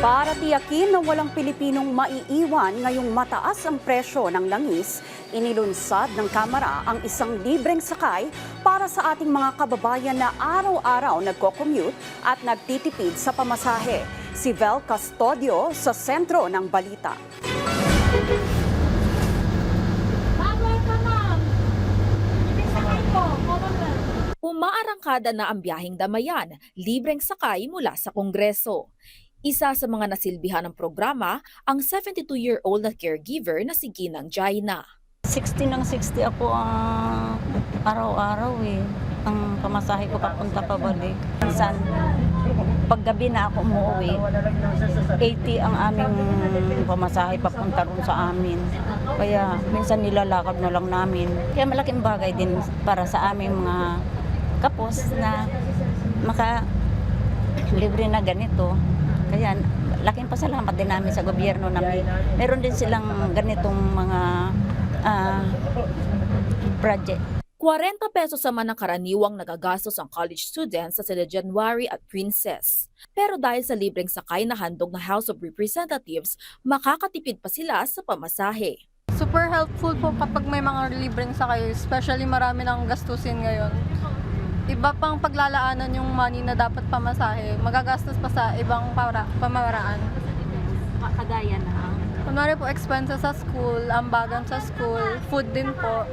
Para tiyakin na walang Pilipinong maiiwan ngayong mataas ang presyo ng langis, inilunsad ng Kamara ang isang libreng sakay para sa ating mga kababayan na araw-araw nagko-commute at nagtitipid sa pamasahe. Si Vel Custodio sa sentro ng balita. Umaarangkada na ang biyaheng Damayan, libreng sakay mula sa Kongreso. Isa sa mga nasilbihan ng programa, ang 72-year-old na caregiver na si Ginang Jaina. 60 ng 60 ako araw-araw eh. Ang pamasahe ko papunta pabalik. Minsan, paggabi na ako umuwi, 80 ang aming pamasahe papunta ron sa amin. Kaya minsan nilalakad na lang namin. Kaya malaking bagay din para sa aming mga kapos na libre na ganito. Kaya laking pasalamat din namin sa gobyerno na meron din silang ganitong mga project. 40 pesos naman ang karaniwang nagagastos ang college students sa sila January at Princess. Pero dahil sa libreng sakay na handog ng House of Representatives, makakatipid pa sila sa pamasahe. Super helpful po kapag may mga libreng sakay, especially marami ng gastusin ngayon. Iba pang paglalaanan yung money na dapat pamasahe, magagastos pa sa ibang pamamaraan. Kagaya na. Kunwari po, expenses sa school, ambagan sa school, food din po,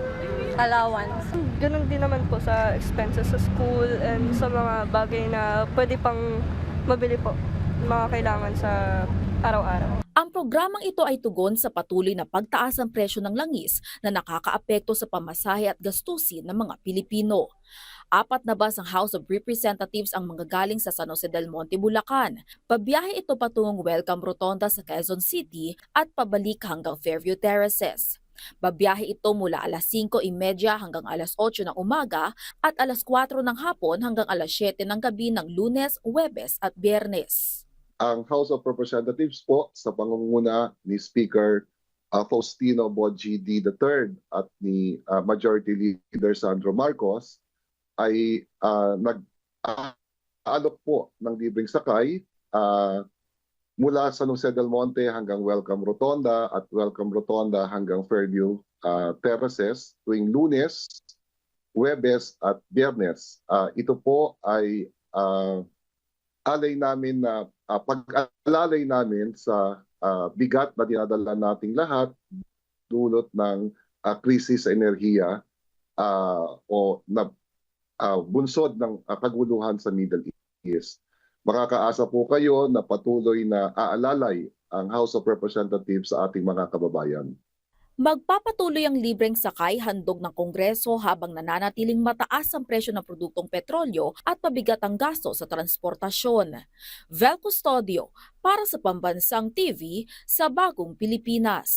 allowance. Ganun din naman po sa expenses sa school and sa mga bagay na pwede pang mabili po, mga kailangan sa araw-araw. Ang programang ito ay tugon sa patuloy na pagtaas ng presyo ng langis na nakakaapekto sa pamasahe at gastusin ng mga Pilipino. 4 na bus ng House of Representatives ang manggagaling sa San Jose del Monte, Bulacan. Pabiyahe ito patungong Welcome Rotonda sa Quezon City at pabalik hanggang Fairview Terraces. Babiyahe ito mula alas 5:30 hanggang alas 8 ng umaga at alas 4 ng hapon hanggang alas 7 ng gabi ng Lunes, Huwebes at Biyernes. Ang House of Representatives po sa pangunguna ni Speaker Faustino Bogie III at ni Majority Leader Sandro Marcos ay nag-aalok po ng libreng sakay mula San Jose del Monte hanggang Welcome Rotonda at Welcome Rotonda hanggang Fairview Terraces tuwing Lunes, Huwebes at Biyernes. Ito po ay alay namin na pag-alalay namin sa bigat na dinadala nating lahat dulot ng krisis sa enerhiya o na bunsod ng kaguluhan sa Middle East. Makakaasa po kayo na patuloy na aalalay ang House of Representatives sa ating mga kababayan. Magpapatuloy ang libreng sakay handog ng Kongreso habang nananatiling mataas ang presyo ng produktong petrolyo at pabigat ang gasto sa transportasyon. Vel Custodio para sa Pambansang TV sa Bagong Pilipinas.